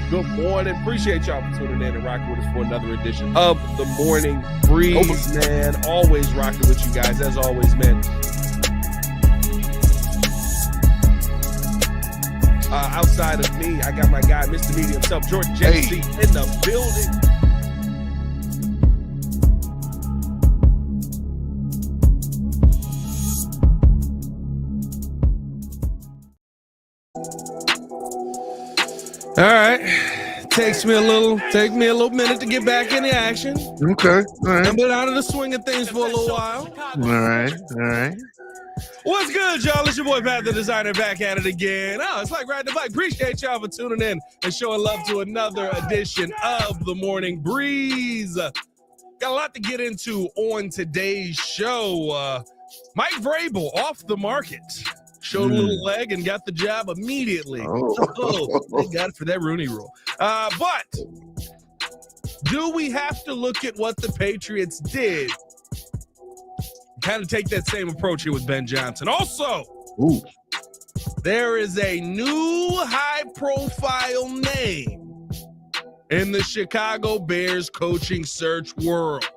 Good morning. Appreciate y'all for tuning in and rocking with us for another edition of the Morning Breeze, man. Always rocking with you guys, as always, man. Outside of me, I got my guy, Mr. Media himself, Jordan JC, in the building. All right. Take me a little minute to get back in the action. Okay. All right. I've been out of the swing of things for a little while. All right. What's good, y'all? It's your boy Pat the Designer back at it again. Oh, it's like riding the bike. Appreciate y'all for tuning in and showing love to another edition of the Morning Breeze. Got a lot to get into on today's show. Mike Vrabel off the market. Showed a little leg and got the job immediately. They got it for that Rooney Rule. But do we have to look at what the Patriots did? Kind of take that same approach here with Ben Johnson. Also, there is a new high-profile name in the Chicago Bears coaching search world.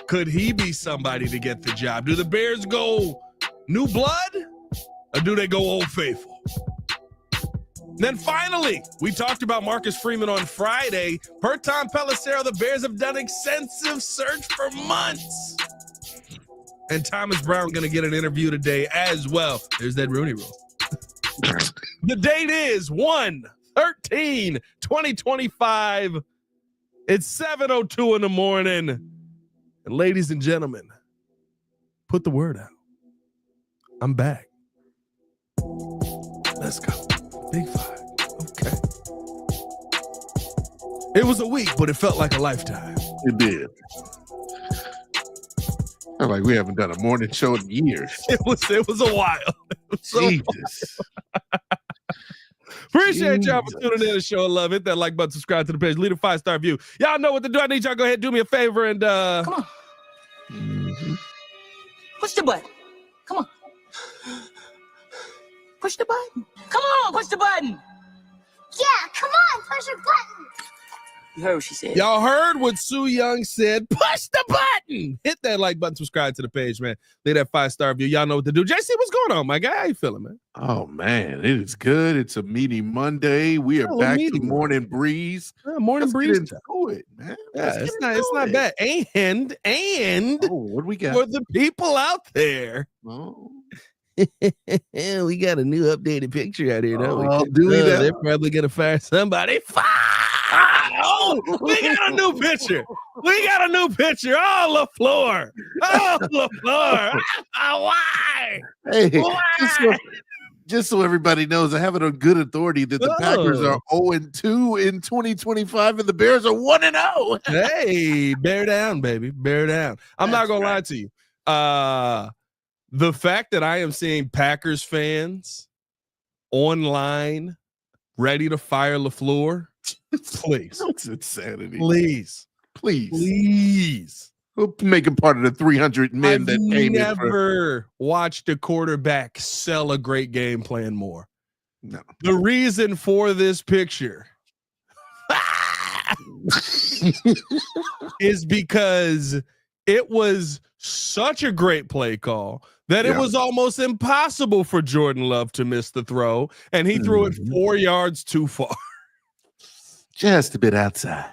Could he be somebody to get the job? Do the Bears go new blood, or do they go Old Faithful? Then finally, we talked about Marcus Freeman on Friday. Per Tom Pelissero, the Bears have done extensive search for months. And Thomas Brown going to get an interview today as well. There's that Rooney Rule. The date is 1/13/2025. It's 7:02 in the morning. And ladies and gentlemen, put the word out. I'm back. Let's go. Big five. Okay. It was a week, but it felt like a lifetime. It did. I'm like, we haven't done a morning show in years. It was a while. Jesus. Appreciate y'all for tuning in and showing love. Hit that like button, subscribe to the page, leave a 5-star review. Y'all know what to do. I need y'all to go ahead and do me a favor and come on. Push the button. Come on. Push the button. Come on, push the button. Yeah, come on, push the button. You heard what she said. Y'all heard what Sue Young said. Push the button. Hit that like button, subscribe to the page, man. Leave that 5-star review. Y'all know what to do. JC, what's going on, my guy? How you feeling, man? Oh, man, it is good. It's a meaty Monday. We are back to Morning Breeze. Morning Breeze. Let's get into it, man. Yeah, it's not bad. And what do we got? For the people out there. Oh. We got a new updated picture out here, don't we? Do we? They're probably gonna fire somebody. Oh, we got a new picture. Oh, LaFleur. Why? Hey, Why? Just so everybody knows, I have it on good authority that the Packers are 0-2 in 2025 and the Bears are 1-0. Hey, bear down, baby. Bear down. I'm not gonna lie to you. The fact that I am seeing Packers fans online ready to fire LaFleur, please. It's insanity. Please. We'll make him part of the 300 men that came in. I've never watched a quarterback sell a great game plan more. No. The reason for this picture is because it was such a great play call that it was almost impossible for Jordan Love to miss the throw, and he threw it 4 yards too far. Just a bit outside.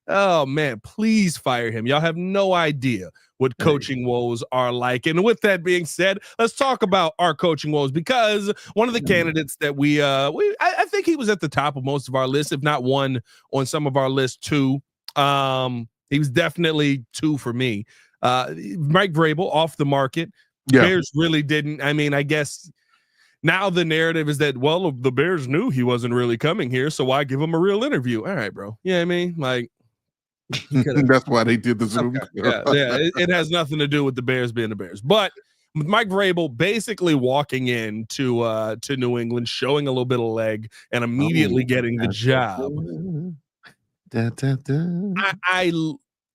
Oh, man, please fire him. Y'all have no idea what coaching woes are like. And with that being said, let's talk about our coaching woes, because one of the candidates that I think he was at the top of most of our lists, if not one on some of our lists too. He was definitely 2 for me. Mike Vrabel off the market. Yeah. Bears really didn't. I mean, I guess now the narrative is that, well, the Bears knew he wasn't really coming here, so why give him a real interview? All right, bro. You know what I mean? Like, that's why they did the Zoom. Okay. Yeah. It has nothing to do with the Bears being the Bears. But Mike Vrabel basically walking in to New England, showing a little bit of leg, and immediately getting the job.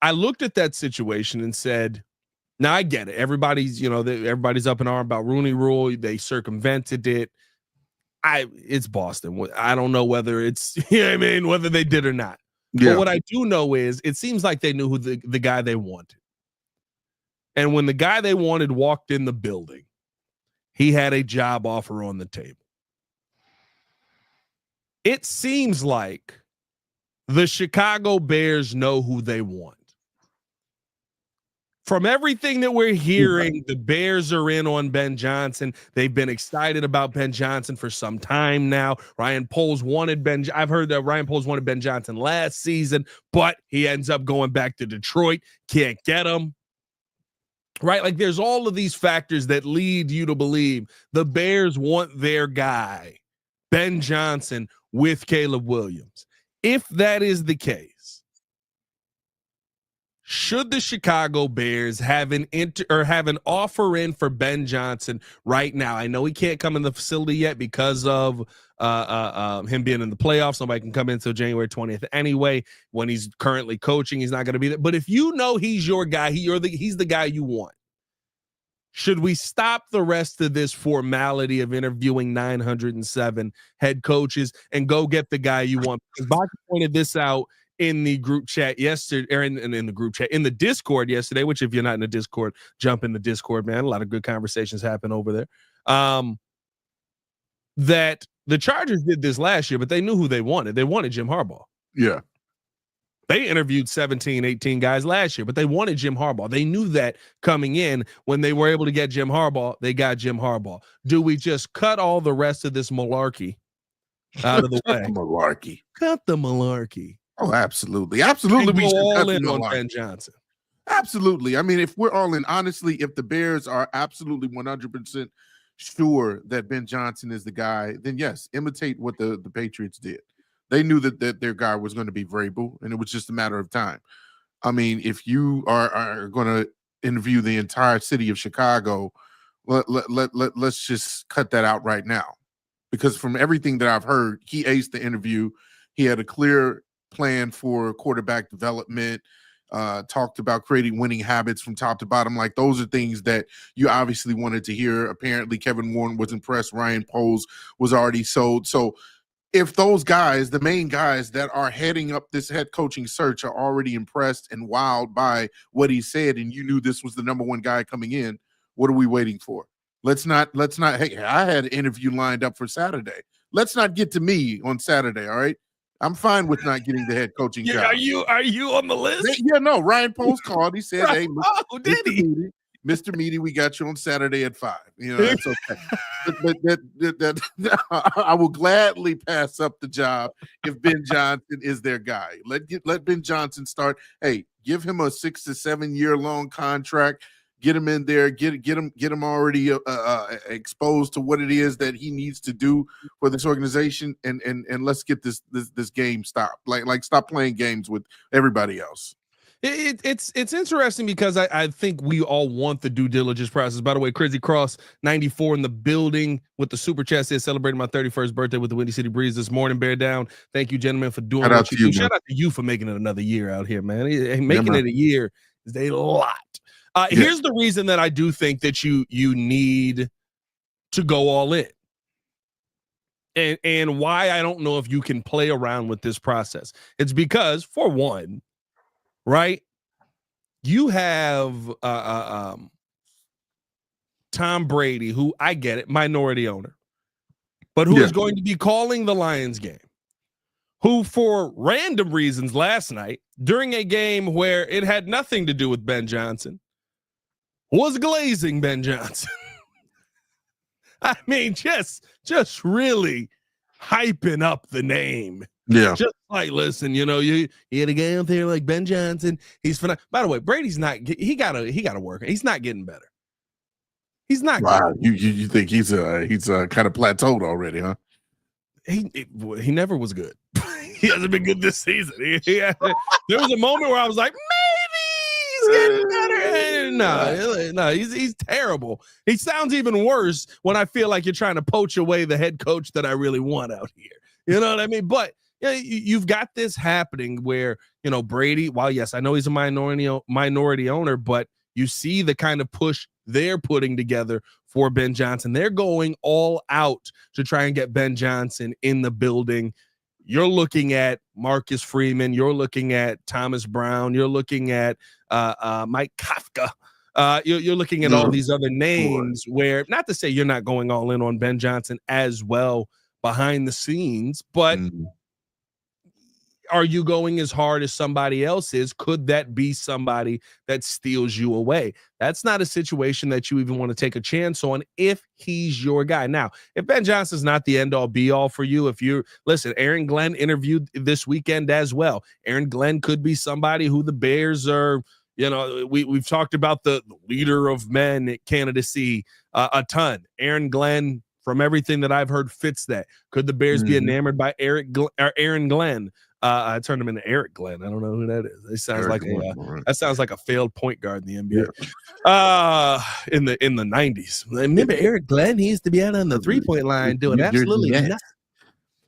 I looked at that situation and said, now I get it. Everybody's up in arms about Rooney Rule. They circumvented it. It's Boston. I don't know whether it's, you know what I mean, whether they did or not. Yeah. But what I do know is it seems like they knew who the guy they wanted. And when the guy they wanted walked in the building, he had a job offer on the table. It seems like the Chicago Bears know who they want. From everything that we're hearing, the Bears are in on Ben Johnson. They've been excited about Ben Johnson for some time now. Ryan Poles wanted I've heard that Ryan Poles wanted Ben Johnson last season, but he ends up going back to Detroit. Can't get him. Right? Like there's all of these factors that lead you to believe the Bears want their guy, Ben Johnson, with Caleb Williams. If that is the case, should the Chicago Bears have an offer in for Ben Johnson right now? I know he can't come in the facility yet because of him being in the playoffs. Nobody can come in until January 20th anyway. When he's currently coaching, he's not going to be there. But if you know he's your guy, he's the guy you want. Should we stop the rest of this formality of interviewing 907 head coaches and go get the guy you want? Because Bach pointed this out in the group chat yesterday, or in the group chat, in the Discord yesterday, which if you're not in the Discord, jump in the Discord, man. A lot of good conversations happen over there. That the Chargers did this last year, but they knew who they wanted. They wanted Jim Harbaugh. Yeah. They interviewed 17, 18 guys last year, but they wanted Jim Harbaugh. They knew that coming in. When they were able to get Jim Harbaugh, they got Jim Harbaugh. Do we just cut all the rest of this malarkey out of the way? Cut the malarkey. Oh, absolutely. Absolutely. We should all in on Ben Johnson. Absolutely. I mean, if we're all in, honestly, if the Bears are absolutely 100% sure that Ben Johnson is the guy, then yes, imitate what the Patriots did. They knew that their guy was going to be Vrabel, and it was just a matter of time. I mean, if you are going to interview the entire city of Chicago, let's just cut that out right now. Because from everything that I've heard, he aced the interview. He had a clear plan for quarterback development, talked about creating winning habits from top to bottom. Like, those are things that you obviously wanted to hear. Apparently, Kevin Warren was impressed. Ryan Poles was already sold. So if those guys, the main guys that are heading up this head coaching search, are already impressed and wowed by what he said, and you knew this was the number one guy coming in, what are we waiting for? Let's not, hey, I had an interview lined up for Saturday. Let's not get to me on Saturday, all right? I'm fine with not getting the head coaching job. Are you on the list? Yeah, no, Ryan Poles called. He said, hey, did he? Mr. Meaty, we got you on Saturday at 5. You know, that's okay. I will gladly pass up the job if Ben Johnson is their guy. Let Ben Johnson start. Hey, give him a 6 to 7 year long contract. Get him in there. Get him already exposed to what it is that he needs to do for this organization, and let's get this game stopped. Like stop playing games with everybody else. It's interesting because I think we all want the due diligence process. By the way, Crazy Cross 94 in the building with the super chat says celebrating my 31st birthday with the Windy City Breeze this morning. Bear down. Thank you, gentlemen, for doing what you do. Shout out to you for making it another year out here, man. Making it a year is a lot. Here's the reason that I do think that you need to go all in. And why I don't know if you can play around with this process. It's because, for one, right, you have Tom Brady, who, I get it, minority owner, but who is going to be calling the Lions game, who for random reasons last night, during a game where it had nothing to do with Ben Johnson, was glazing Ben Johnson. I mean, just really hyping up the name. Yeah. Just like, listen, you know, you had a guy out there like Ben Johnson. He's phenomenal. By the way, Brady's not, he gotta work. He's not getting better. He's not. Wow. You think he's kind of plateaued already, huh? He never was good. He hasn't been good this season. There was a moment where I was like, maybe he's getting better. No, he's terrible. He sounds even worse when I feel like you're trying to poach away the head coach that I really want out here. You know what I mean? But yeah, you've got this happening where, you know, Brady, while yes, I know he's a minority owner, but you see the kind of push they're putting together for Ben Johnson. They're going all out to try and get Ben Johnson in the building. You're looking at Marcus Freeman. You're looking at Thomas Brown. You're looking at Mike Kafka. You're looking at all these other names where, not to say you're not going all in on Ben Johnson as well behind the scenes, but are you going as hard as somebody else is? Could that be somebody that steals you away? That's not a situation that you even want to take a chance on if he's your guy. Now, if Ben Johnson's not the end-all be-all for you, listen, Aaron Glenn interviewed this weekend as well. Aaron Glenn could be somebody who the Bears are, we've talked about the leader of men candidacy a ton. Aaron Glenn, from everything that I've heard, fits that. Could the Bears be enamored by Aaron Glenn? I turned him into Eric Glenn. I don't know who that is. It sounds that sounds like a failed point guard in the NBA. In the 90s. Remember Eric Glenn? He used to be out on the 3-point line doing absolutely nothing.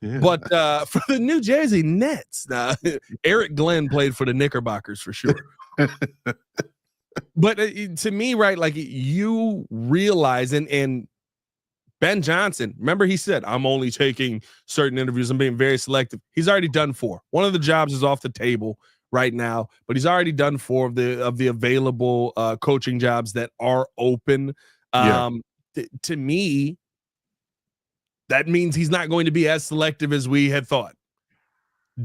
Yeah. But for the New Jersey Nets, Eric Glenn played for the Knickerbockers for sure. But to me, right, like you realize, and Ben Johnson, remember he said, I'm only taking certain interviews. I'm being very selective. He's already done 4. One of the jobs is off the table right now, but he's already done 4 of the available coaching jobs that are open. To me, that means he's not going to be as selective as we had thought.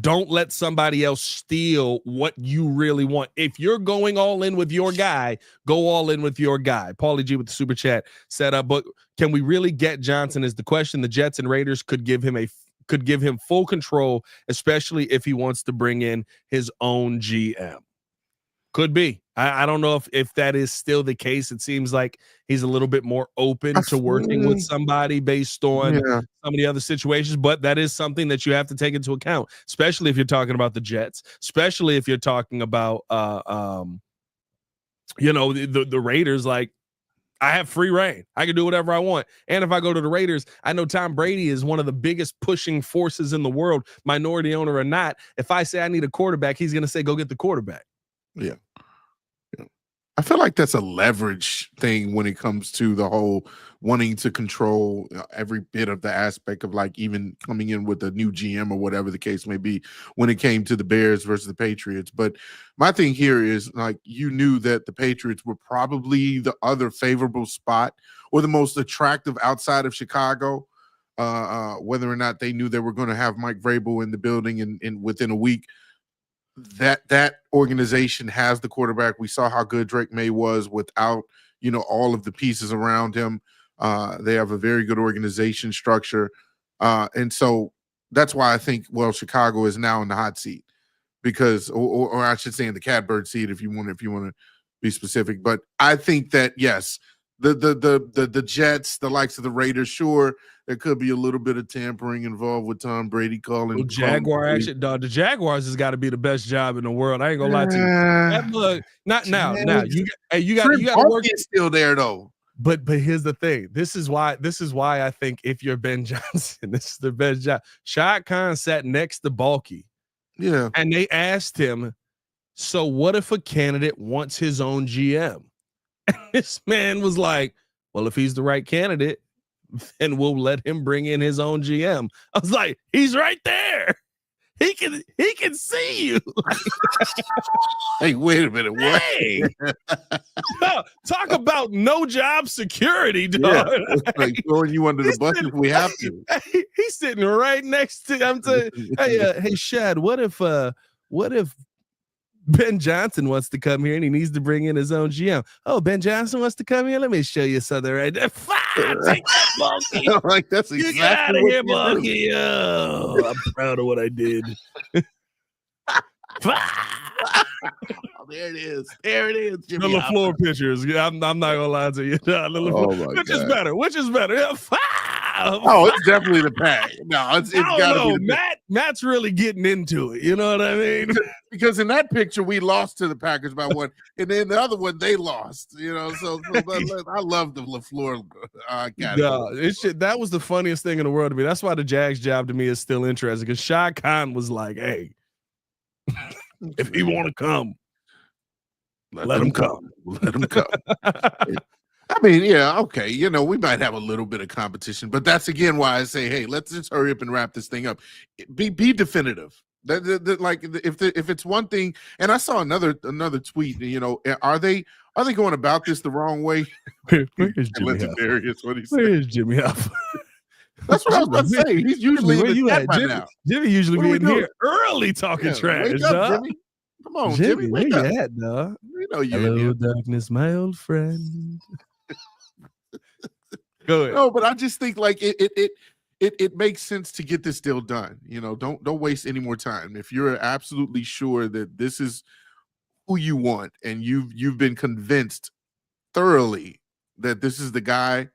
Don't let somebody else steal what you really want. If you're going all in with your guy, go all in with your guy. Paulie G with the super chat set up. But can we really get Johnson is the question. The Jets and Raiders could give him full control, especially if he wants to bring in his own GM. Could be. I don't know if that is still the case. It seems like he's a little bit more open to working with somebody based on some of the other situations, but that is something that you have to take into account, especially if you're talking about the Jets, especially if you're talking about the Raiders. Like, I have free reign. I can do whatever I want. And if I go to the Raiders, I know Tom Brady is one of the biggest pushing forces in the world, minority owner or not. If I say I need a quarterback, he's going to say, go get the quarterback. Yeah. I feel like that's a leverage thing when it comes to the whole wanting to control every bit of the aspect of, like, even coming in with a new GM or whatever the case may be when it came to the Bears versus the Patriots. But my thing here is, like, you knew that the Patriots were probably the other favorable spot or the most attractive outside of Chicago, whether or not they knew they were going to have Mike Vrabel in the building in within a week. That organization has the quarterback. We saw how good Drake May was without, all of the pieces around him. They have a very good organization structure. And so that's why I think, Chicago is now in the hot seat because, or I should say in the catbird seat, if you want to be specific. But I think that, yes, the Jets, the likes of the Raiders, sure, there could be a little bit of tampering involved with Tom Brady calling. The Jaguars has got to be the best job in the world. I ain't gonna lie to you. That look, not now. Now you got to work. It's still there though. But here's the thing. This is why I think if you're Ben Johnson, this is the best job. Shad Khan sat next to Balky. Yeah. And they asked him, so what if a candidate wants his own GM? And this man was like, well, if he's the right candidate, then we'll let him bring in his own GM. I was like, he's right there. He can see you. Hey, wait a minute. What? Hey. Talk about no job security, dog. Yeah, it's like throwing you under the bus if we have to. He's sitting right next to. I'm saying, hey, Shad, what if Ben Johnson wants to come here and he needs to bring in his own GM? Oh, Ben Johnson wants to come here. Let me show you something right there. Take that, Balky. Like, that's exactly you get out of here, Balky. Oh, I'm proud of what I did. There it is. There it is. The LaFleur pictures. I'm not gonna lie to you. Which is better? Oh, it's definitely the pack. No, it's gotta be. Matt's really getting into it. You know what I mean? Because in that picture we lost to the Packers by one, and then the other one they lost. So I love the LaFleur. That was the funniest thing in the world to me. That's why the Jags job to me is still interesting, because Shad Khan was like, "Hey, if he want to come, let him come. Let him come." I mean, yeah, okay. You know, we might have a little bit of competition, but that's again why I say, hey, let's just hurry up and wrap this thing up. Be definitive. Like if it's one thing, and I saw another tweet. You know, are they going about this the wrong way? Where's Jimmy Legendarius, what he said. Where's Jimmy Huff? That's what I was about to say. He's usually Jimmy, in the chat by Jimmy, now. Jimmy usually What are we be in here doing? early talking trash. Wake up, Jimmy. Come on, Jimmy. Where Wake you up. at, dog? We know you're Hello, in here. darkness, my old friend. Go ahead. No, but I just think like it makes sense to get this deal done. You know, don't waste any more time. If you're absolutely sure that this is who you want and you've been convinced thoroughly that this is the guy,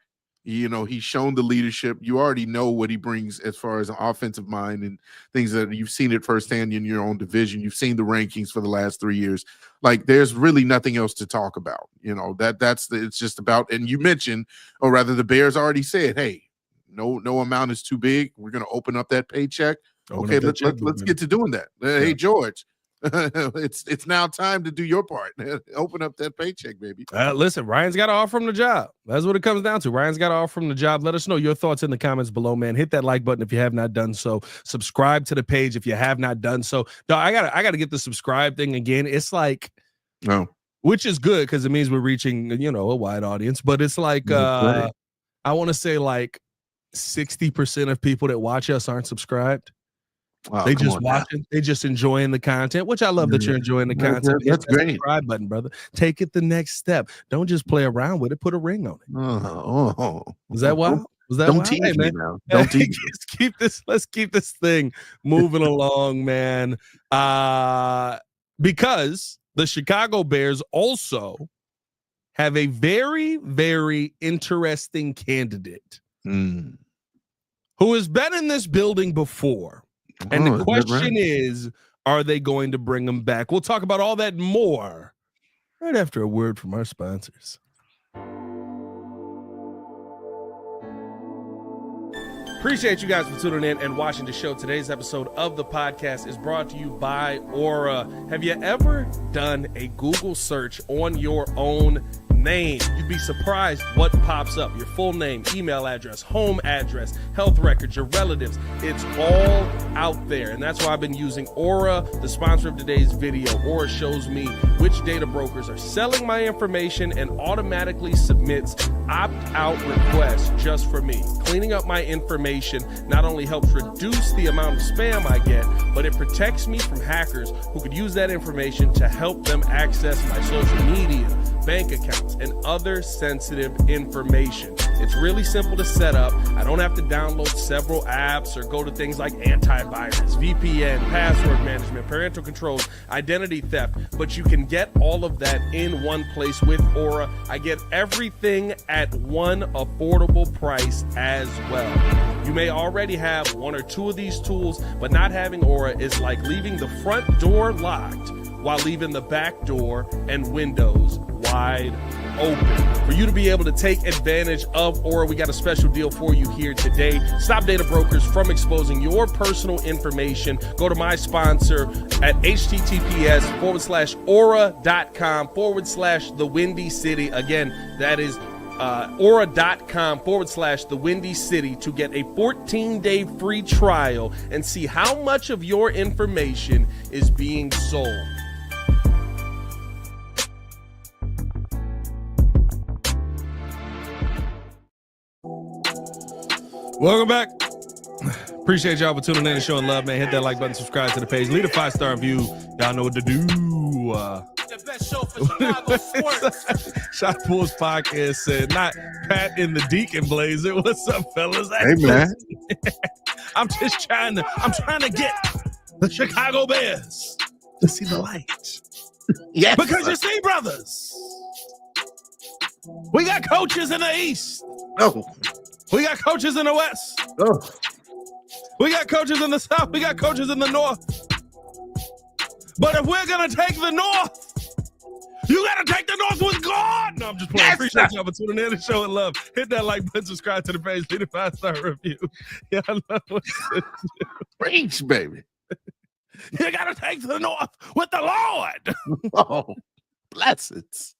you know, he's shown the leadership. You already know what he brings as far as an offensive mind and things that you've seen it firsthand in your own division. You've seen the rankings for the last 3 years. Like there's really nothing else to talk about. You know, it's just about, and you mentioned, or rather the Bears already said, hey, no amount is too big. We're going to open up that paycheck. Okay, let's get to doing that. Hey, George, it's now time to do your part. Open up that paycheck, baby. Listen, Ryan's got to offer him the job. That's what it comes down to. Ryan's got to offer him the job. Let us know your thoughts in the comments below, man. Hit that like button if you have not done so. Subscribe to the page if you have not done so. Dog, I gotta get the subscribe thing again. It's like, no, which is good because it means we're reaching, you know, a wide audience. But it's like, I want to say like 60% of people that watch us aren't subscribed. Oh, they just watching, they just enjoying the content, which I love that you're enjoying the content. That's great. Subscribe button, brother. Take it the next step. Don't just play around with it. Put a ring on it. Is that wild? Was that don't teach me now. Don't teach me. Let's keep this thing moving along, man. Because the Chicago Bears also have a very, very interesting candidate who has been in this building before. And the question is, are they going to bring him back? We'll talk about all that and more right after a word from our sponsors. Appreciate you guys for tuning in and watching the show. Today's episode of the podcast is brought to you by Aura. Have you ever done a Google search on your own name? You'd be surprised what pops up. Your full name, email address, home address, health records, your relatives. It's all out there. And that's why I've been using Aura, the sponsor of today's video. Aura shows me which data brokers are selling my information and automatically submits opt-out requests just for me. Cleaning up my information not only helps reduce the amount of spam I get, but it protects me from hackers who could use that information to help them access my social media, bank accounts, and other sensitive information. It's really simple to set up. I don't have to download several apps or go to things like antivirus, VPN, password management, parental controls, identity theft, but you can get all of that in one place with Aura. I get everything at one affordable price as well. You may already have one or two of these tools, but not having Aura is like leaving the front door locked while leaving the back door and windows wide open. For you to be able to take advantage of Aura, we got a special deal for you here today. Stop data brokers from exposing your personal information. Go to my sponsor at https:/aura.com/the Windy City. Again, that is aura.com/the Windy City to get a 14-day free trial and see how much of your information is being sold. Welcome back. Appreciate y'all for tuning in and showing love, man. Hit that like button, subscribe to the page, leave a 5-star review. Y'all know what to do. The best show for Chicago sports. Shot Pools Podcast said, not Pat in the Deacon Blazer. What's up, fellas? Hey, man. I'm trying to get the Chicago Bears to see the light. Yes. Because you see, brothers, we got coaches in the East. Oh. We got coaches in the West. Oh. We got coaches in the South. We got coaches in the North. But if we're going to take the North, you got to take the North with God. No, I'm just playing. Yes, Appreciate y'all for tuning in and showing love. Hit that like button, subscribe to the page, leave a 5-star review. Y'all know what to do. Preach, baby. You got to take the North with the Lord. Oh, blessings.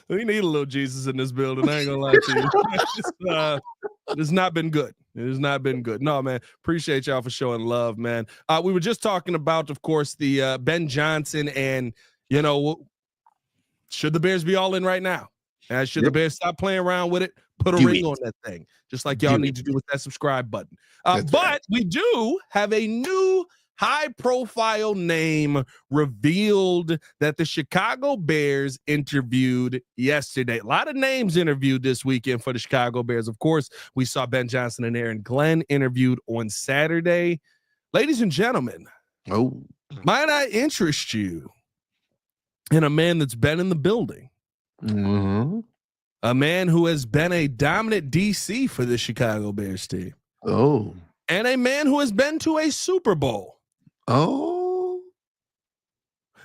We need a little Jesus in this building. I ain't gonna lie to you. It's not been good. It has not been good. No, man. Appreciate y'all for showing love, man. We were just talking about, of course, the Ben Johnson and, should the Bears be all in right now? And should the Bears stop playing around with it? Put a ring on that thing, just like y'all need to do with that subscribe button. But we do have a new high-profile name revealed that the Chicago Bears interviewed yesterday. A lot of names interviewed this weekend for the Chicago Bears. Of course, we saw Ben Johnson and Aaron Glenn interviewed on Saturday. Ladies and gentlemen, might I interest you in a man that's been in the building? Mm-hmm. A man who has been a dominant DC for the Chicago Bears team. Oh. And a man who has been to a Super Bowl. Oh.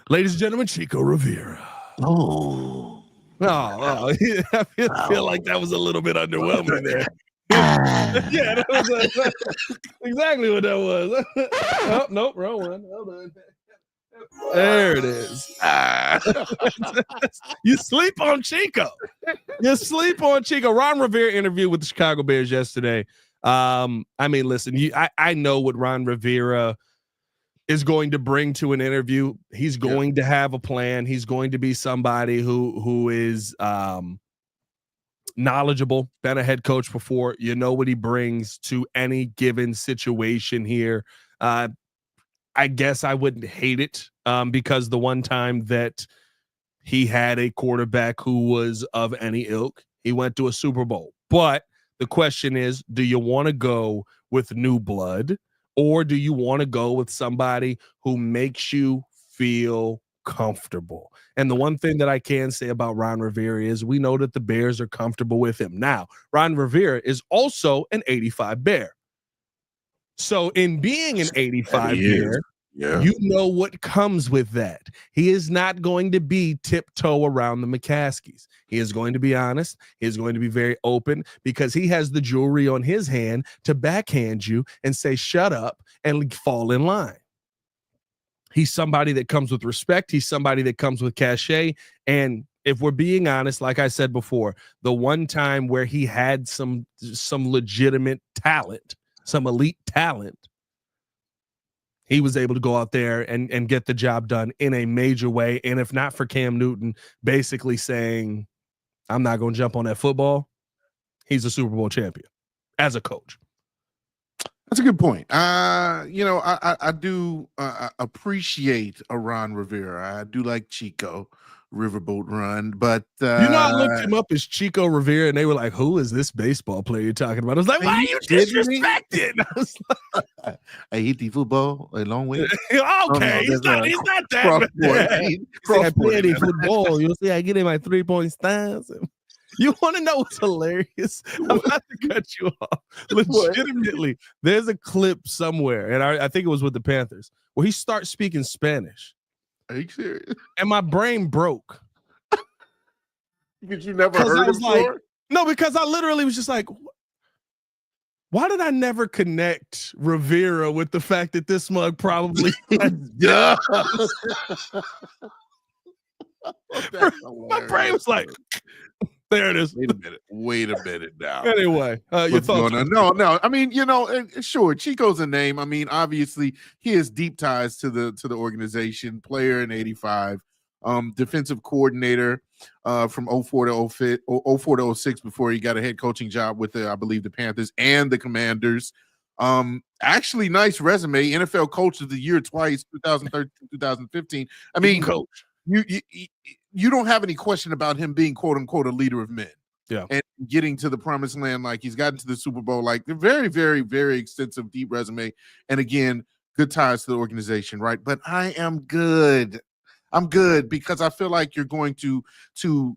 Ladies and gentlemen, Chico Rivera. Oh. I feel like that was a little bit underwhelming there. Yeah, that was exactly what that was. Oh, nope, wrong one. Hold on. There it is. You sleep on Chico. You sleep on Chico. Ron Rivera interviewed with the Chicago Bears yesterday. I mean, listen, I know what Ron Rivera is going to bring to an interview. He's going to have a plan. He's going to be somebody who is knowledgeable, been a head coach before. You know what he brings to any given situation here. I guess I wouldn't hate it because the one time that he had a quarterback who was of any ilk, he went to a Super Bowl. But the question is, do you want to go with new blood, or do you want to go with somebody who makes you feel comfortable? And the one thing that I can say about Ron Rivera is we know that the Bears are comfortable with him. Now, Ron Rivera is also an 85 Bear. So in being an 85 Bear, you know what comes with that. He is not going to be tiptoe around the McCaskies. He is going to be honest. He is going to be very open because he has the jewelry on his hand to backhand you and say, shut up and fall in line. He's somebody that comes with respect. He's somebody that comes with cachet. And if we're being honest, like I said before, the one time where he had some legitimate talent, some elite talent, he was able to go out there and get the job done in a major way. And if not for Cam Newton basically saying, I'm not going to jump on that football, he's a Super Bowl champion as a coach. That's a good point. I do appreciate a Ron Rivera. I do like Chico Riverboat Run, but I looked him up as Chico Rivera, and they were like, "Who is this baseball player you're talking about?" I was like, "Why are you disrespecting?" I was like, I hit the football a long way. Okay, he's not that bad. I play the football. You see, I get in my 3-point stance. You want to know what's hilarious? I'm about to cut you off. Legitimately, there's a clip somewhere, and I think it was with the Panthers, where he starts speaking Spanish. Are you serious? And my brain broke. Because you never heard him before? No, because I literally was just like, why did I never connect Rivera with the fact that this mug probably yeah. My brain was like, there it is. Wait a minute now. Anyway, your thoughts? No. I mean, sure, Chico's a name. I mean, obviously, he has deep ties to the organization. Player in '85, defensive coordinator from 04 to 06 before he got a head coaching job with I believe the Panthers and the Commanders. Actually, nice resume. NFL Coach of the Year twice, 2013, 2015. I mean, coach. You don't have any question about him being quote unquote a leader of men. Yeah. And getting to the promised land, like he's gotten to the Super Bowl, like a very, very, very extensive, deep resume. And again, good ties to the organization, right? But I am good. I'm good because I feel like you're going to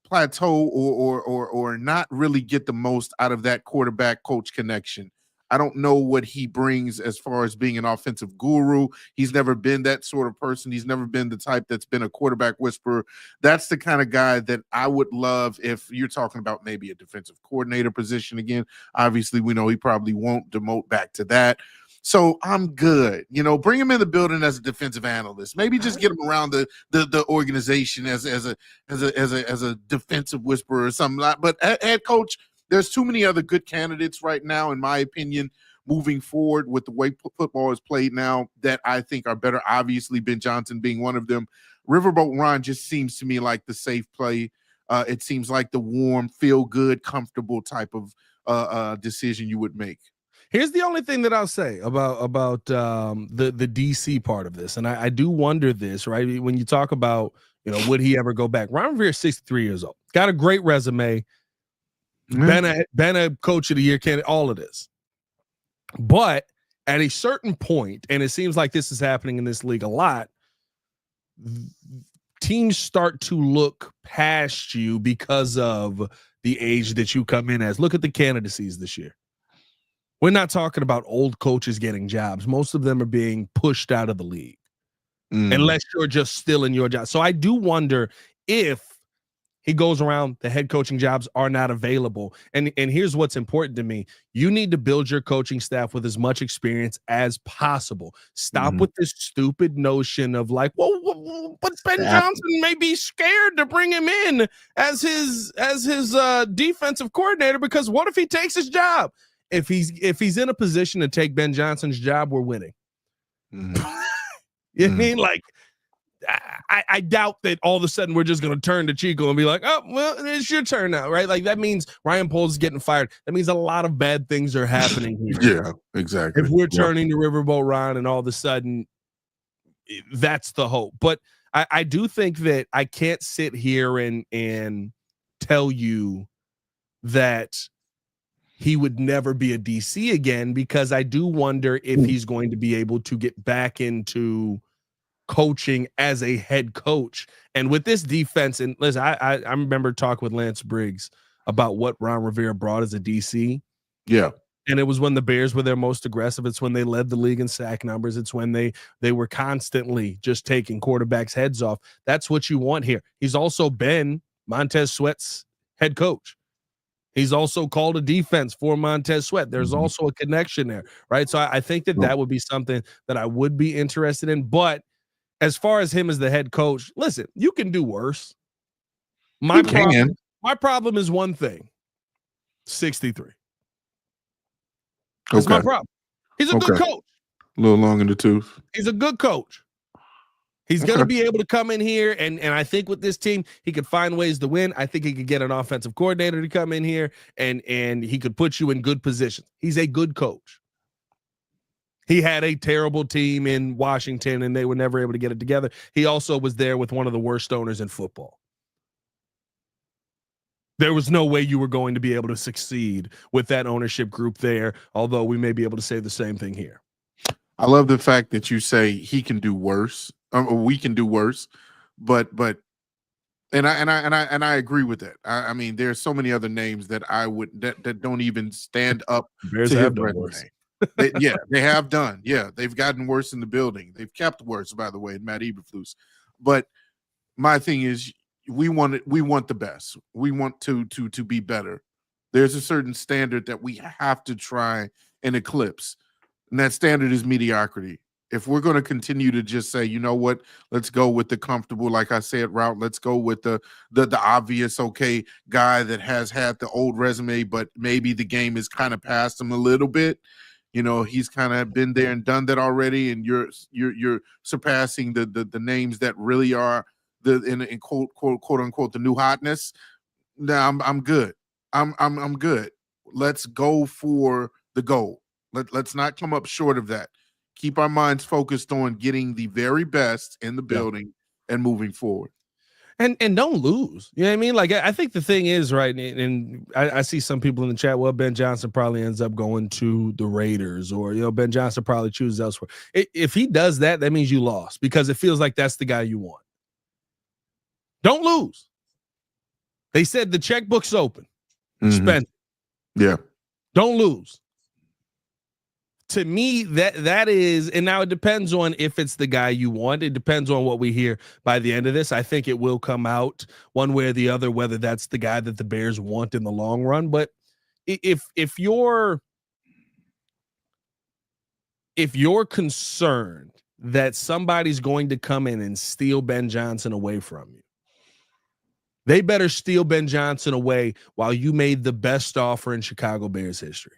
plateau or not really get the most out of that quarterback coach connection. I don't know what he brings as far as being an offensive guru. He's never been that sort of person. He's never been the type that's been a quarterback whisperer. That's the kind of guy that I would love if you're talking about maybe a defensive coordinator position again. Obviously, we know he probably won't demote back to that. So I'm good. Bring him in the building as a defensive analyst. Maybe just get him around the organization as a defensive whisperer or something like. But head coach, there's too many other good candidates right now, in my opinion, moving forward with the way football is played now that I think are better. Obviously, Ben Johnson being one of them. Riverboat Ron just seems to me like the safe play. It seems like the warm, feel good, comfortable type of decision you would make. Here's the only thing that I'll say about the DC part of this, and I do wonder this, right? When you talk about, would he ever go back? Ron Rivera is 63 years old, got a great resume, been a coach of the year candidate, all of this. But at a certain point, and it seems like this is happening in this league a lot, teams start to look past you because of the age that you come in as. Look at the candidacies this year. We're not talking about old coaches getting jobs. Most of them are being pushed out of the league unless you're just still in your job. So I do wonder if he goes around, the head coaching jobs are not available. And here's what's important to me. You need to build your coaching staff with as much experience as possible. Stop with this stupid notion of like, well, but Ben Johnson may be scared to bring him in as his defensive coordinator, because what if he takes his job? If he's in a position to take Ben Johnson's job, we're winning. You know what I mean? Like, I doubt that all of a sudden we're just going to turn to Chico and be like, oh, well, it's your turn now, right? Like, that means Ryan Poles is getting fired. That means a lot of bad things are happening here. Yeah, exactly. If we're turning to Riverboat Ron and all of a sudden that's the hope. But I do think that I can't sit here and tell you that he would never be a DC again, because I do wonder if he's going to be able to get back into coaching as a head coach. And with this defense, and listen, I remember talking with Lance Briggs about what Ron Rivera brought as a DC. Yeah. And it was when the Bears were their most aggressive. It's when they led the league in sack numbers. It's when they were constantly just taking quarterbacks' heads off. That's what you want here. He's also been Montez Sweat's head coach. He's also called a defense for Montez Sweat. There's also a connection there, right? So I think that would be something that I would be interested in. But as far as him as the head coach, listen, you can do worse. My problem is one thing: 63. That's my problem. He's a good coach. A little long in the tooth. He's a good coach. He's going to be able to come in here, and I think with this team, he could find ways to win. I think he could get an offensive coordinator to come in here, and he could put you in good positions. He's a good coach. He had a terrible team in Washington, and they were never able to get it together. He also was there with one of the worst owners in football. There was no way you were going to be able to succeed with that ownership group there, although we may be able to say the same thing here. I love the fact that you say he can do worse. We can do worse, but and I agree with that. I mean, there's so many other names that I would that don't even stand up Bears to have his done resume. worse. They have done. Yeah, they've gotten worse in the building. They've kept worse, by the way, in Matt Eberflus. But my thing is, we want the best. We want to be better. There's a certain standard that we have to try and eclipse, and that standard is mediocrity. If we're going to continue to just say, you know what, let's go with the comfortable, like I said, route. Let's go with the obvious, okay, guy that has had the old resume, but maybe the game has kind of passed him a little bit. He's kind of been there and done that already, and you're surpassing the names that really are in quote unquote the new hotness. Now I'm good. I'm good. Let's go for the goal. Let's not come up short of that. Keep our minds focused on getting the very best in the building and moving forward. And don't lose. You know what I mean? Like, I think the thing is, right, and I see some people in the chat, well, Ben Johnson probably ends up going to the Raiders, or, Ben Johnson probably chooses elsewhere. If he does that, that means you lost, because it feels like that's the guy you want. Don't lose. They said the checkbook's open. Spend it. Yeah. Don't lose. To me, that is, and now it depends on if it's the guy you want. It depends on what we hear by the end of this. I think it will come out one way or the other, whether that's the guy that the Bears want in the long run. But if you're if you're concerned that somebody's going to come in and steal Ben Johnson away from you, they better steal Ben Johnson away while you made the best offer in Chicago Bears history.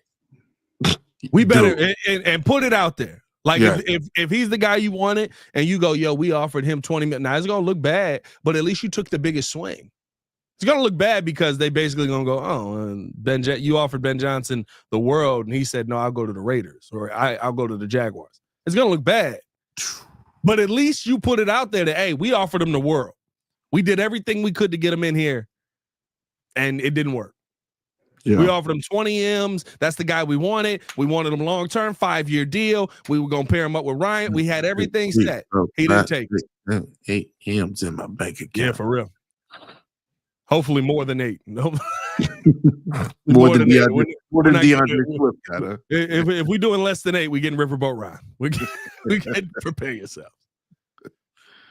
We better and put it out there. Like if he's the guy you wanted and you go, yo, we offered him 20 million. Now it's gonna look bad, but at least you took the biggest swing. It's gonna look bad because they basically gonna go, oh, you offered Ben Johnson the world, and he said, no, I'll go to the Raiders or I'll go to the Jaguars. It's gonna look bad, but at least you put it out there that, hey, we offered him the world. We did everything we could to get him in here, and it didn't work. Yeah. We offered him 20 M's. That's the guy we wanted. We wanted him long-term, 5-year deal. We were going to pair him up with Ryan. We had everything set. He didn't take it. 8 M's in my bank account. Yeah, for real. Hopefully more than 8. more than DeAndre Swift got her. If we're doing less than 8, we getting Riverboat Ryan. We can prepare yourself.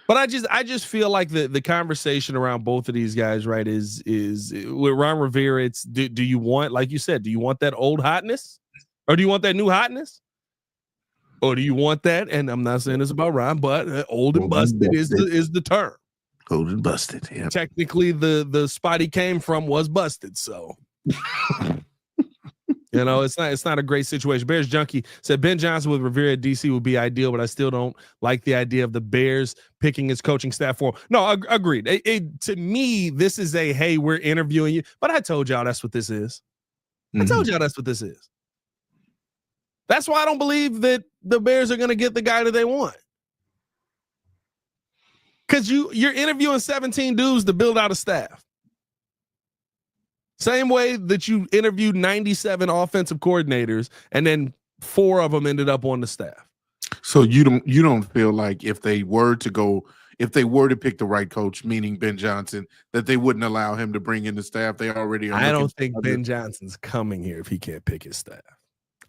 But I just feel like the conversation around both of these guys, right, is with Ron Rivera, it's do you want, like you said, do you want that old hotness? Or do you want that new hotness? Or do you want that, and I'm not saying this about Ron, but old and busted is the term. Old and busted, yeah. Technically the spot he came from was busted, so you know, it's not a great situation. Bears Junkie said Ben Johnson with Rivera at DC would be ideal, but I still don't like the idea of the Bears picking his coaching staff for him. No, agreed. To me, this is a, hey, we're interviewing you. But I told y'all that's what this is. I told y'all that's what this is. That's why I don't believe that the Bears are going to get the guy that they want. Because you're interviewing 17 dudes to build out a staff. Same way that you interviewed 97 offensive coordinators and then 4 of them ended up on the staff. So you don't feel like if they were to pick the right coach, meaning Ben Johnson, that they wouldn't allow him to bring in the staff they already are? I don't think Ben Johnson's coming here if he can't pick his staff.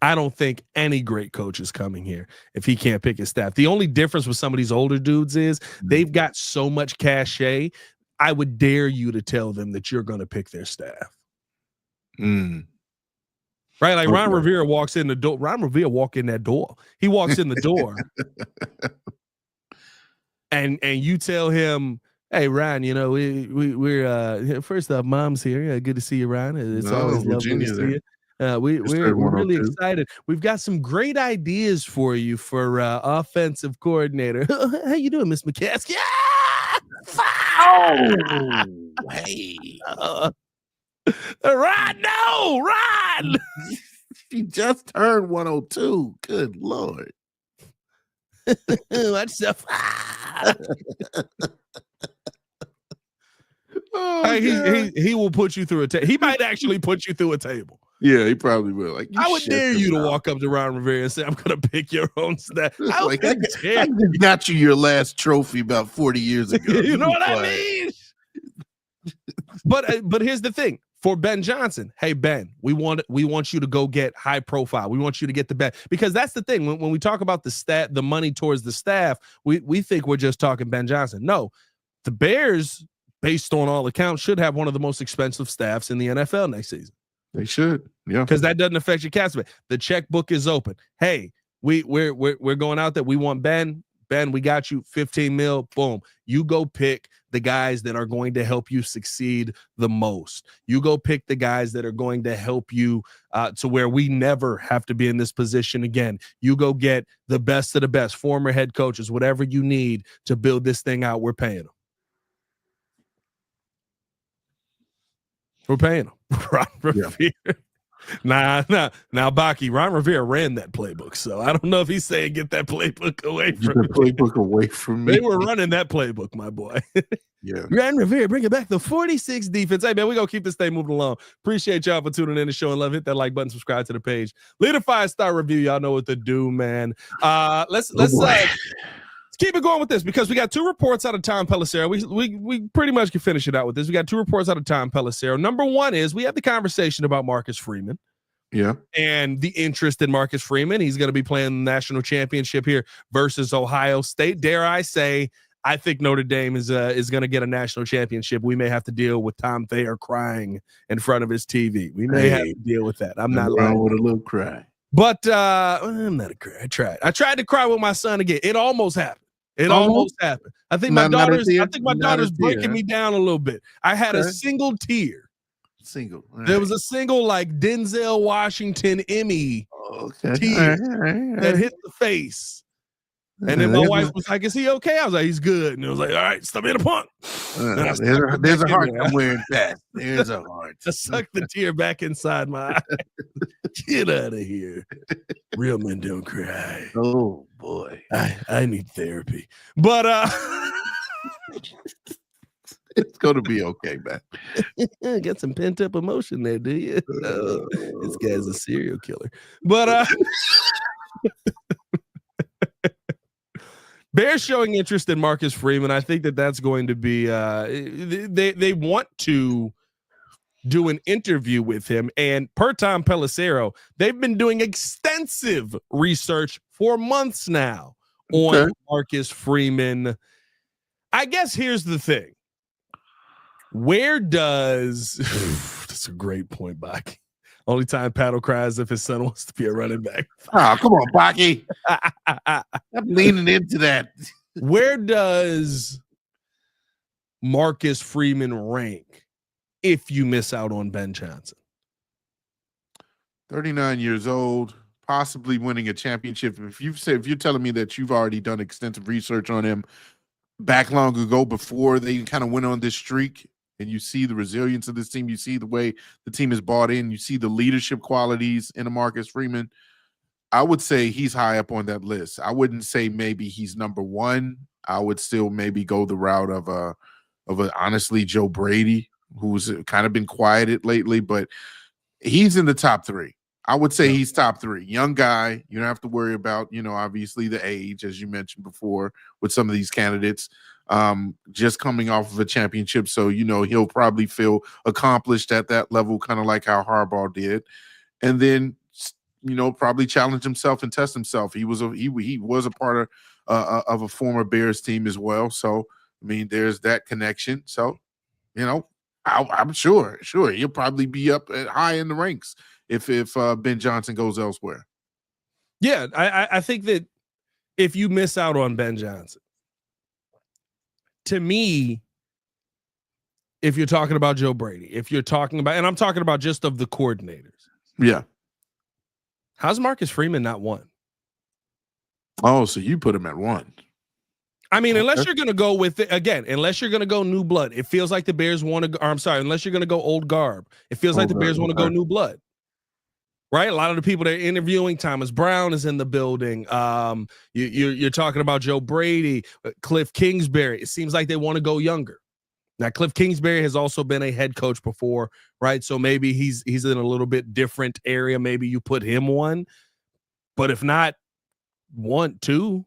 I don't think any great coach is coming here if he can't pick his staff. The only difference with some of these older dudes is they've got so much cachet. I would dare you to tell them that you're going to pick their staff. Right? Like Ron Rivera walks in the door. Ron Rivera walk in that door. He walks in the door and you tell him, hey, Ryan, you know, we're first off, Mom's here. Yeah, good to see you, Ryan. It's always lovely to see you. We're really excited. We've got some great ideas for you for offensive coordinator. How you doing, Miss McCaskey? Yeah! Oh, hey. Rod, no, Rod. She just turned 102. Good Lord. What's up? He will put you through a table. He might actually put you through a table. Yeah, he probably will. Like, I would dare you to walk up to Ron Rivera and say, I'm going to pick your own staff. I got you your last trophy about 40 years ago. You know what I mean? But here's the thing. For Ben Johnson, hey, Ben, we want you to go get high profile. We want you to get the best. Because that's the thing. When we talk about the money towards the staff, we think we're just talking Ben Johnson. No, the Bears, based on all accounts, should have one of the most expensive staffs in the NFL next season. They should, yeah, because that doesn't affect your cap space. The checkbook is open. Hey, we're going out there. We want Ben. Ben, we got you 15 mil. Boom. You go pick the guys that are going to help you succeed the most. You go pick the guys that are going to help you to where we never have to be in this position again. You go get the best of the best, former head coaches, whatever you need to build this thing out. We're paying them. We're paying them. Ron Rivera. Yeah. Now, Baki, Ron Rivera ran that playbook, so I don't know if he's saying get that playbook away from me. Playbook away from me. They were running that playbook, my boy. Yeah. Ron Rivera, bring it back. The 46 defense. Hey, man, we're going to keep this thing moving along. Appreciate y'all for tuning in and showing love. Hit that like button, subscribe to the page. Leave a 5-star review. Y'all know what to do, man. Let's keep it going with this because we got 2 reports out of Tom Pelissero. We pretty much can finish it out with this. We got 2 reports out of Tom Pelissero. Number 1 is we have the conversation about Marcus Freeman. Yeah. And the interest in Marcus Freeman. He's going to be playing the national championship here versus Ohio State. Dare I say, I think Notre Dame is going to get a national championship. We may have to deal with Tom Thayer crying in front of his TV. We may have to deal with that. I'm not lying with a little cry. But I'm not a cry. I tried to cry with my son again. It almost happened. It almost happened. I think my daughter's breaking me down a little bit. I had a single tear. There was a single like Denzel Washington Emmy tear that hit the face. And then my wife was like, "Is he okay?" I was like, "He's good." And it was like, "All right, stop being a punk." There's a heart somewhere in that. There's a heart. I sucked the tear back inside my eye. Get out of here. Real men don't cry. Oh boy. I need therapy. But it's gonna be okay, man. Got some pent-up emotion there, do you? This guy's a serial killer. But Bears showing interest in Marcus Freeman. I think that's going to be they want to do an interview with him. And per Tom Pelissero, they've been doing extensive research for months now on Marcus Freeman. I guess here's the thing. Where does that's a great point, Bach. Only time Paddle cries if his son wants to be a running back. Oh, come on, Baki. I'm leaning into that. Where does Marcus Freeman rank if you miss out on Ben Johnson? 39 years old, possibly winning a championship. If you're telling me that you've already done extensive research on him back long ago before they kind of went on this streak, and you see the resilience of this team, you see the way the team is bought in, you see the leadership qualities in a Marcus Freeman, I would say he's high up on that list. I wouldn't say maybe he's number one. I would still maybe go the route of a honestly Joe Brady, who's kind of been quieted lately, but he's in the top three. I would say he's top three. Young guy. You don't have to worry about, obviously the age, as you mentioned before, with some of these candidates. Just coming off of a championship. So, he'll probably feel accomplished at that level, kind of like how Harbaugh did. And then, probably challenge himself and test himself. He was a part of a former Bears team as well. So, I mean, there's that connection. So, I'm sure he'll probably be up high in the ranks if Ben Johnson goes elsewhere. Yeah, I think that if you miss out on Ben Johnson, to me, if you're talking about Joe Brady, if you're talking about, and I'm talking about just of the coordinators. Yeah. How's Marcus Freeman not one? Oh, so you put him at one. I mean, unless you're going to go with it again, unless you're going to go new blood, it feels like the Bears want to, or I'm sorry, unless you're going to go old garb, it feels like the Bears want to go new blood. Right? A lot of the people they're interviewing, Thomas Brown is in the building. You're talking about Joe Brady, Cliff Kingsbury. It seems like they want to go younger. Now, Cliff Kingsbury has also been a head coach before, right? So maybe he's in a little bit different area. Maybe you put him one, but if not one, two,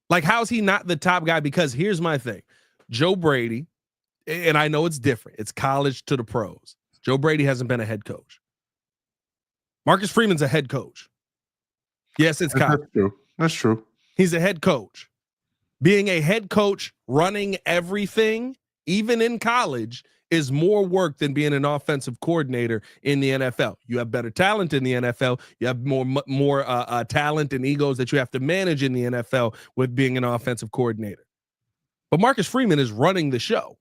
like how's he not the top guy? Because here's my thing, Joe Brady, and I know it's different. It's college to the pros. Joe Brady hasn't been a head coach. Marcus Freeman's a head coach. Yes, it's college. That's true. He's a head coach. Being a head coach, running everything, even in college, is more work than being an offensive coordinator in the NFL. You have better talent in the NFL. You have more talent and egos that you have to manage in the NFL with being an offensive coordinator. But Marcus Freeman is running the show.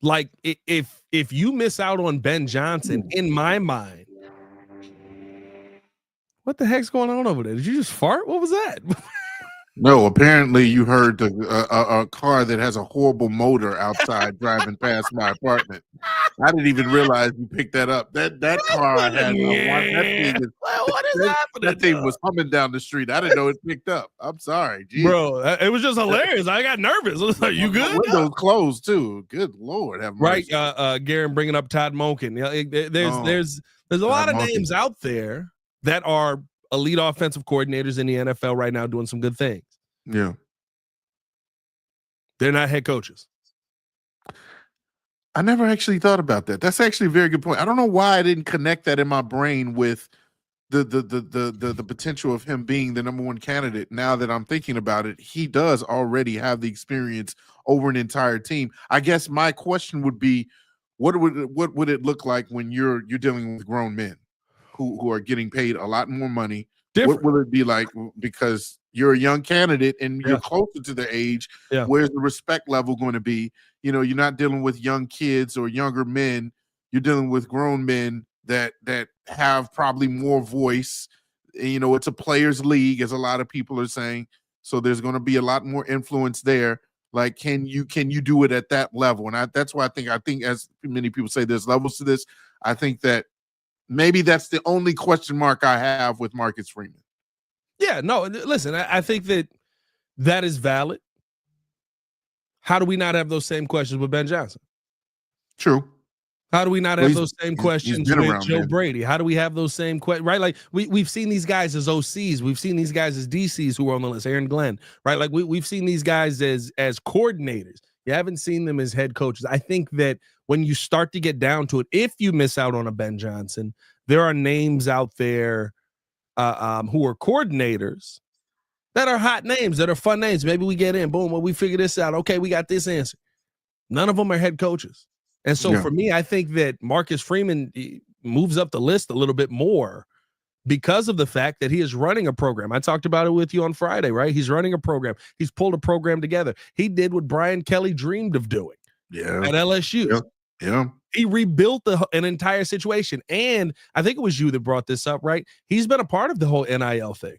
Like if you miss out on Ben Johnson, in my mind, what the heck's going on over there? Did you just fart? What was that? No, apparently you heard a car that has a horrible motor outside driving past my apartment. I didn't even realize you picked that up. That car had that thing. What is happening? That thing was humming down the street. I didn't know it picked up. I'm sorry, jeez. Bro. It was just hilarious. I got nervous. I was like, "You good?" Windows closed too. Good Lord, have mercy. Right, Garen bringing up Todd Monken. There's a lot of names out there that are elite offensive coordinators in the NFL right now doing some good things. Yeah. They're not head coaches. I never actually thought about that. That's actually a very good point. I don't know why I didn't connect that in my brain with the potential of him being the number one candidate. Now that I'm thinking about it, he does already have the experience over an entire team. I guess my question would be, what would it look like when you're dealing with grown men who are getting paid a lot more money? Different. What will it be like? Because you're a young candidate and you're closer to their age. Yeah. Where's the respect level going to be? You know, you're not dealing with young kids or younger men. You're dealing with grown men that have probably more voice. You know, it's a players' league, as a lot of people are saying. So there's going to be a lot more influence there. Like, can you do it at that level? And that's why I think as many people say, there's levels to this. I think that maybe that's the only question mark I have with Marcus Freeman. Yeah, no, listen, I think that is valid. How do we not have those same questions with Ben Johnson? True. How do we not have those same questions with Joe Brady? How do we have those same questions, right? Like we've seen these guys as OCs. We've seen these guys as DCs who are on the list, Aaron Glenn, right? Like we've seen these guys as coordinators. You haven't seen them as head coaches. I think that when you start to get down to it, if you miss out on a Ben Johnson, there are names out there who are coordinators that are hot names, that are fun names. Maybe we get in, boom, well, we figure this out. Okay, we got this answer. None of them are head coaches. And so for me, I think that Marcus Freeman moves up the list a little bit more because of the fact that he is running a program. I talked about it with you on Friday, right? He's running a program. He's pulled a program together. He did what Brian Kelly dreamed of doing at LSU. Yeah. He rebuilt an entire situation. And I think it was you that brought this up, right? He's been a part of the whole NIL thing.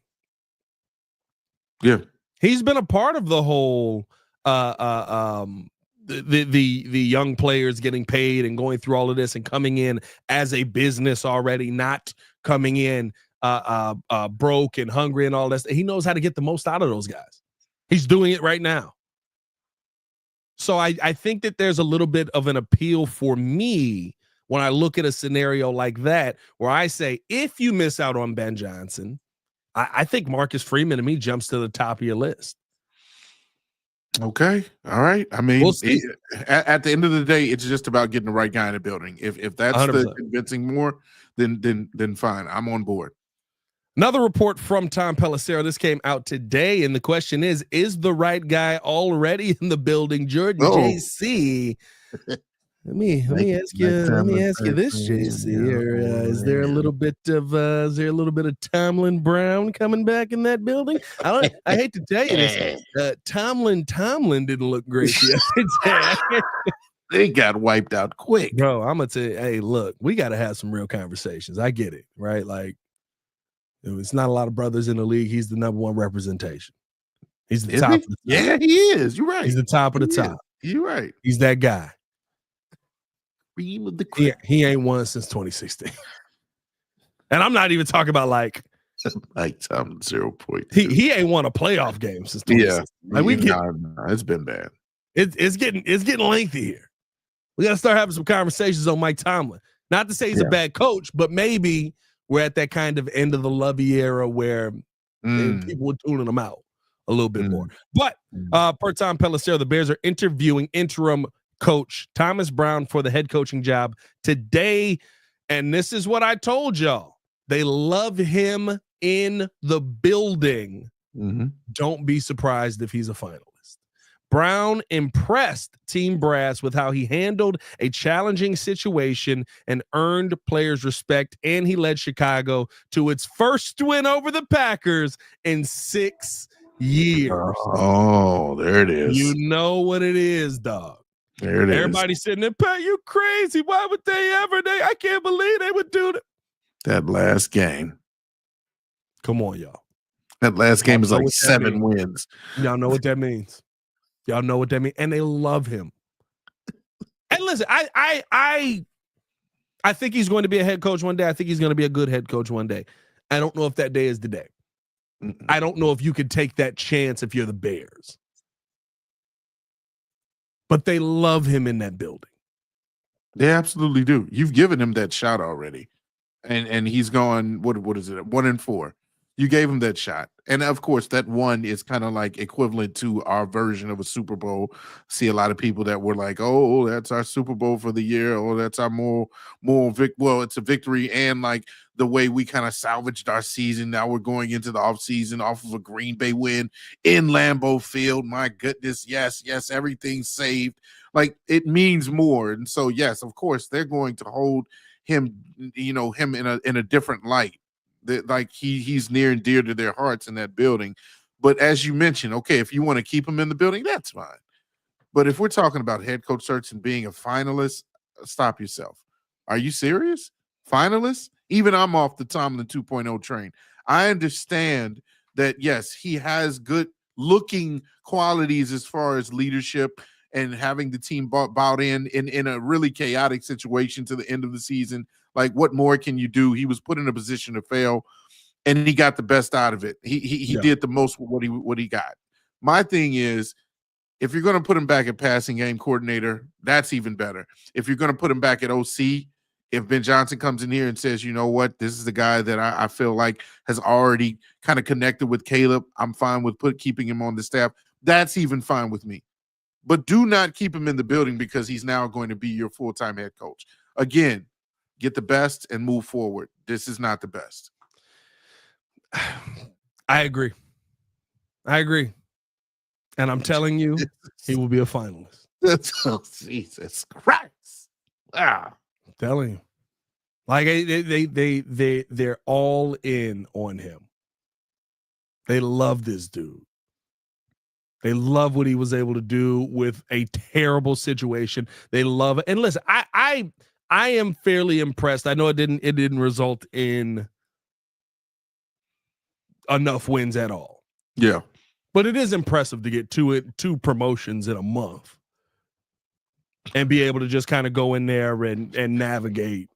Yeah. He's been a part of the whole the young players getting paid and going through all of this and coming in as a business already, not coming in broke and hungry and all this. He knows how to get the most out of those guys. He's doing it right now. So I think that there's a little bit of an appeal for me when I look at a scenario like that, where I say, if you miss out on Ben Johnson, I think Marcus Freeman to me jumps to the top of your list. Okay. All right. I mean, We'll see. At the end of the day, it's just about getting the right guy in the building. If that's 100%. The convincing more, then fine. I'm on board. Another report from Tom Pelissero. This came out today, and the question is the right guy already in the building? Jordan JC. Let me ask you this, JC. Is there a little bit of Tomlin Brown coming back in that building? I hate to tell you this. Tomlin didn't look great yesterday. They got wiped out quick. Bro, I'm gonna tell you, hey, look, we gotta have some real conversations. I get it, right? Like, it's not a lot of brothers in the league. He's the number one representation. He's the top of the top. Yeah, he is. You're right. He's the top of the top. You're right. He's that guy. With the he ain't won since 2016. And I'm not even talking about like Tom 0.2. He ain't won a playoff game since 2016. Like it's been bad. It's getting lengthy here. We got to start having some conversations on Mike Tomlin. Not to say he's a bad coach, but maybe we're at that kind of end of the Lovey era where people were tuning him out a little bit more. But per Tom Pelissero, the Bears are interviewing interim coach Thomas Brown for the head coaching job today. And this is what I told y'all. They love him in the building. Don't be surprised if he's a finalist. Brown impressed Team Brass with how he handled a challenging situation and earned players' respect, and he led Chicago to its first win over the Packers in 6 years. Oh, there it is. You know what it is, dog. There it is. Everybody sitting there, Pat, you crazy. Why would they ever? I can't believe they would do that. That last game. Come on, y'all. That last game is like 7 wins. Y'all know what that means. Y'all know what that means. And they love him. And listen, I think he's going to be a head coach one day. I think he's going to be a good head coach one day. I don't know if that day is the day. I don't know if you could take that chance if you're the Bears. But they love him in that building. They absolutely do. You've given him that shot already. And he's gone, what is it, 1-4. You gave him that shot. And of course, that one is kind of like equivalent to our version of a Super Bowl. See a lot of people that were like, oh, that's our Super Bowl for the year. Oh, that's our well, it's a victory. And like the way we kind of salvaged our season. Now we're going into the offseason off of a Green Bay win in Lambeau Field. My goodness. Yes, everything's saved. Like it means more. And so, yes, of course, they're going to hold him, him in a different light. Like he's near and dear to their hearts in that building. But as you mentioned, okay, if you want to keep him in the building, that's fine. But if we're talking about head coach search and being a finalist, stop yourself. Are you serious? Finalist? Even I'm off the Tomlin 2.0 train. I understand that, yes, he has good looking qualities as far as leadership and having the team bought in a really chaotic situation to the end of the season. Like, what more can you do? He was put in a position to fail, and he got the best out of it. He did the most with what he got. My thing is, if you're going to put him back at passing game coordinator, that's even better. If you're going to put him back at OC, if Ben Johnson comes in here and says, you know what, this is the guy that I feel like has already kind of connected with Caleb, I'm fine with keeping him on the staff. That's even fine with me. But do not keep him in the building because he's now going to be your full-time head coach. Again, get the best and move forward. This is not the best. I agree. And I'm telling you, he will be a finalist. Oh, Jesus Christ. Wow. I'm telling you. Like they're all in on him. They love this dude. They love what he was able to do with a terrible situation. They love it. And listen, I am fairly impressed. I know it didn't result in enough wins at all. Yeah. But it is impressive to get two promotions in a month and be able to just kind of go in there and navigate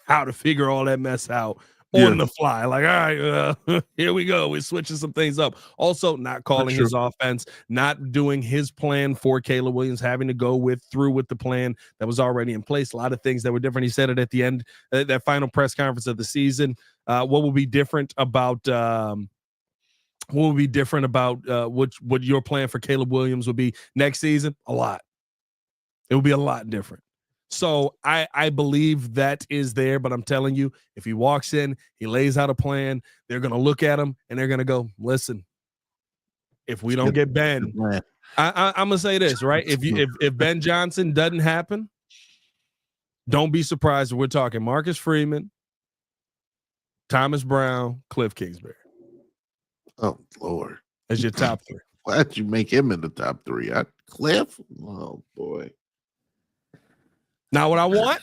how to figure all that mess out on the fly. Like, all right, here we go. We're switching some things up. Also, not calling his offense, not doing his plan for Caleb Williams, having to go through with the plan that was already in place. A lot of things that were different. He said it at the end, that final press conference of the season. What will be different about what your plan for Caleb Williams would be next season? A lot. It will be a lot different. So I believe that is there, but I'm telling you, if he walks in, he lays out a plan, they're going to look at him and they're going to go, listen, if we don't get Ben, I'm going to say this, right? If Ben Johnson doesn't happen, don't be surprised if we're talking Marcus Freeman, Thomas Brown, Cliff Kingsbury. Oh, Lord. As your top three. Why'd you make him in the top three? Cliff? Oh, boy. Not what I want.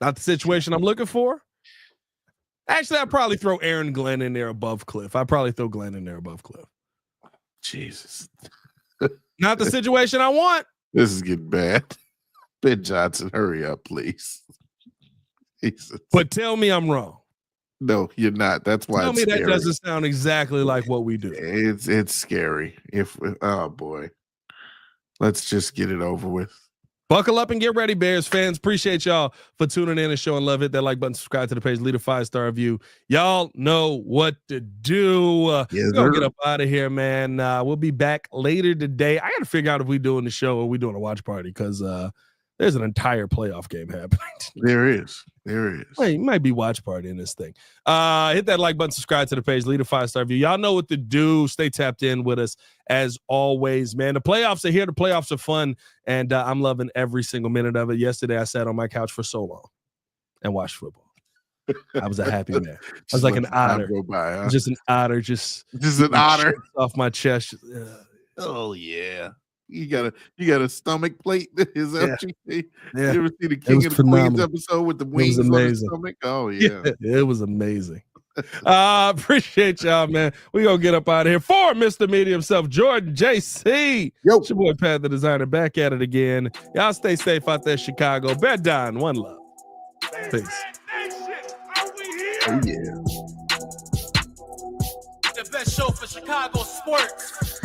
Not the situation I'm looking for. Actually, I'd probably throw Aaron Glenn in there above Cliff. I'd probably throw Glenn in there above Cliff. Jesus. Not the situation I want. This is getting bad. Ben Johnson, hurry up, please. Jesus. But tell me I'm wrong. No, you're not. That's why tell it's me scary. That doesn't sound exactly like what we do. It's scary. Oh, boy. Let's just get it over with. Buckle up and get ready, Bears fans. Appreciate y'all for tuning in and showing love. Hit that like button, subscribe to the page, leave a 5-star review. Y'all know what to do. We're going to get up out of here, man. We'll be back later today. I got to figure out if we're doing the show or we're doing a watch party because there's an entire playoff game happening. There is. Wait, you might be watch party in this thing. Hit that like button, subscribe to the page, leave a 5-star review. Y'all know what to do. Stay tapped in with us as always, man. The playoffs are here. The playoffs are fun, and I'm loving every single minute of it. Yesterday, I sat on my couch for so long and watched football. I was a happy man. I was like an otter. Go by, huh? Just an otter. Just an otter off my chest. Oh yeah. You got a stomach plate. Is that what you see? Yeah. You ever see the King of the Queens episode with the wings on his stomach? Oh yeah. It was amazing. Appreciate y'all, man. We gonna get up out of here for Mr. Media himself, Jordan JC. Yo, it's your boy Pat the Designer back at it again. Y'all stay safe out there, Chicago. Bed down, one love. Peace. Oh yeah. The best show for Chicago sports.